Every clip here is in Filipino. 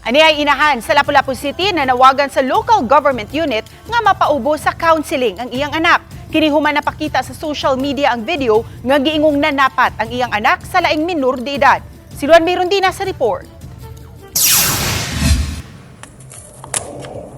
Ani ay inahan sa Lapu-Lapu City na nawagan sa local government unit nga mapaubo sa counseling ang iyang anak. Kinihuman napakita sa social media ang video nga giingong nanapat ang iyang anak sa laing menor de edad. Si Luan Mayrondina sa report.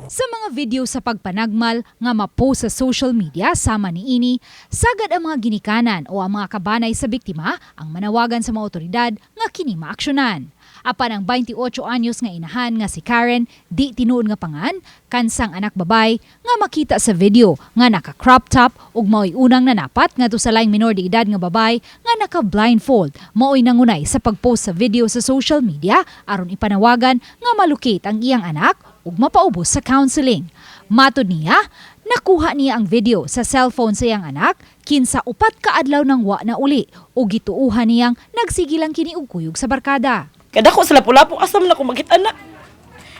Sa mga video sa pagpanagmal nga mapost sa social media sama ni ini, sagad ang mga ginikanan o ang mga kabanay sa biktima ang manawagan sa mga otoridad nga kini maaksyonan. Apan ang 28 anyos nga inahan nga si Karen, di tinuod nga pangan, kansang anak babay nga makita sa video nga naka-crop top ug mao'y unang nanapat ngadto sa laing menor de edad nga babay nga naka-blindfold. Mao'y nangunay sa pagpost sa video sa social media aron ipanawagan nga malocate ang iyang anak ug mapaubos sa counseling. Matod niya, nakuha niya ang video sa cellphone sa iyang anak kinsa upat ka adlaw nang wa na uli ug gituuhan niyang nagsigilang kini og kuyog sa barkada. Kada ko sa Lapu-Lapu asam na ko magkita na.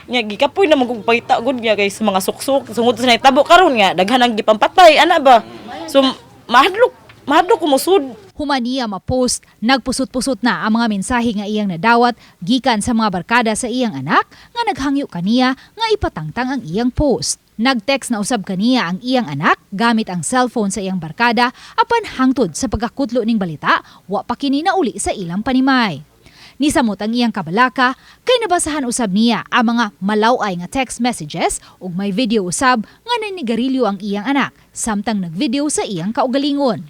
Nya gikapoy na magug pangita gud niya kay sa mga suksok sungod sa nahitabo karon nga daghan ang gipampatay ana ba. So mahadlok ko musud. Humaniya mapost, nagpusot-pusot na ang mga mensahe nga iyang nadawat gikan sa mga barkada sa iyang anak nga naghangyo kaniya nga ipatangtang ang iyang post. Nag-text na usab kaniya ang iyang anak gamit ang cellphone sa iyang barkada apan hangtod sa pagkakutlo ning balita wa pa kini nauli sa ilang panimay. Nisamot ang iyang kabalaka kay nabasahan usab niya ang mga malaway nga text messages ug may video usab nga nanigarilyo ang iyang anak samtang nagvideo sa iyang kaugalingon.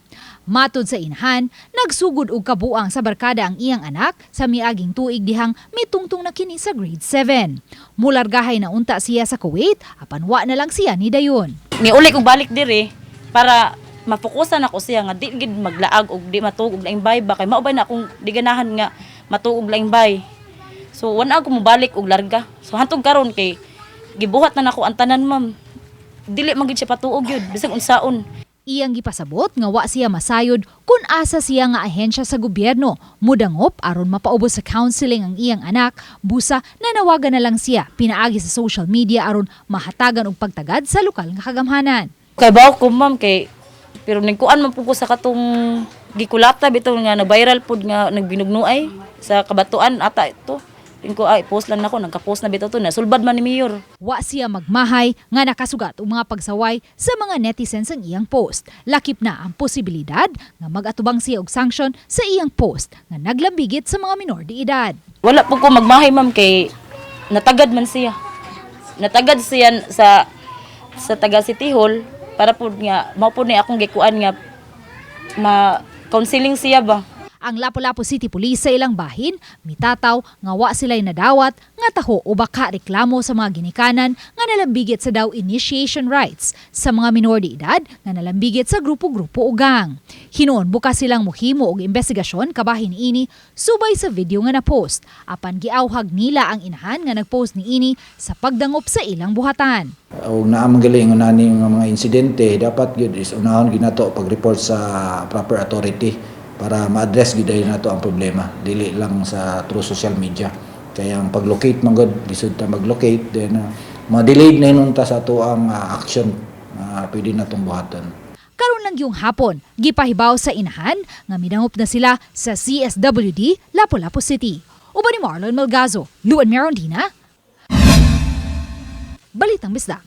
Matod sa inahan, nagsugod og kabuang sa barkada ang iyang anak sa miaging tuig dihang mitungtong na kini sa grade 7. Mulargahay na unta siya sa Kuwait apan wa na lang siya ni dayon. Niuli kog balik diri para mafokusan ako siya nga di gid maglaag og di matuog og laing bay ba kay mao ba na akong di ganahan nga matuog og laing bay. So wala ako mobalik og larga. So hantod karon kay gibuhat na nako ang tanan ma'am. Dili man gid siya patuog yun bisag unsaon. Iyang gipasabot nga wa siya masayod kung asa siya nga ahensya sa gobyerno mudangop aron mapaubos sa counseling ang iyang anak, busa nanawagan na lang siya pinaagi sa social media aron mahatagan og pagtagad sa lokal nga kagamhanan. Kay bawo ko ma'am kay pero nagkuan man pud ko sa katong gikulata bitaw nga nag-viral pud nga nagbinugnuay sa kabatuan ata ito. Tingko ay post lang nako nagka-post na bitaw to na sulbad man ni mayor. Wa siya magmahay nga nakasugat og mga pagsaway sa mga netizens ang iyang post. Lakip na ang posibilidad nga mag-atubang siya og sanction sa iyang post nga naglambigit sa mga menor de edad. Wala po ko magmahay ma'am kay natagad man siya. Natagad siya sa taga City Hall para po nga mao po ni akong gikuan nga ma-counseling siya ba. Ang Lapu-Lapu City Police sa ilang bahin, mitataw nga wa sila'y nadawat nga taho o baka reklamo sa mga ginikanan nga nalambigit sa daw initiation rights sa mga menor de edad nga nalambigit sa grupo-grupo o gang. Hinuon bukas silang muhimo og investigasyon kabahin ini subay sa video nga na-post. Apan giawhag nila ang inahan nga nag-post ni ini sa pagdangop sa ilang buhatan. O naamang galing unani mga insidente dapat gyud is unahon ginato pag-report sa proper authority para ma-address giday nato ang problema dili lang sa through social media. Kaya ang pag-locate man gud lisod ta mag-locate then ma-delayed na hinunta sa ato ang action pwede natong buhaton. Karon lang yung hapon, gipahibaw sa inahan nga midangop na sila sa CSWD Lapu-Lapu City. Uban ni Marlon Melgazo, Luan Mayrondina, Balitang Bisdak.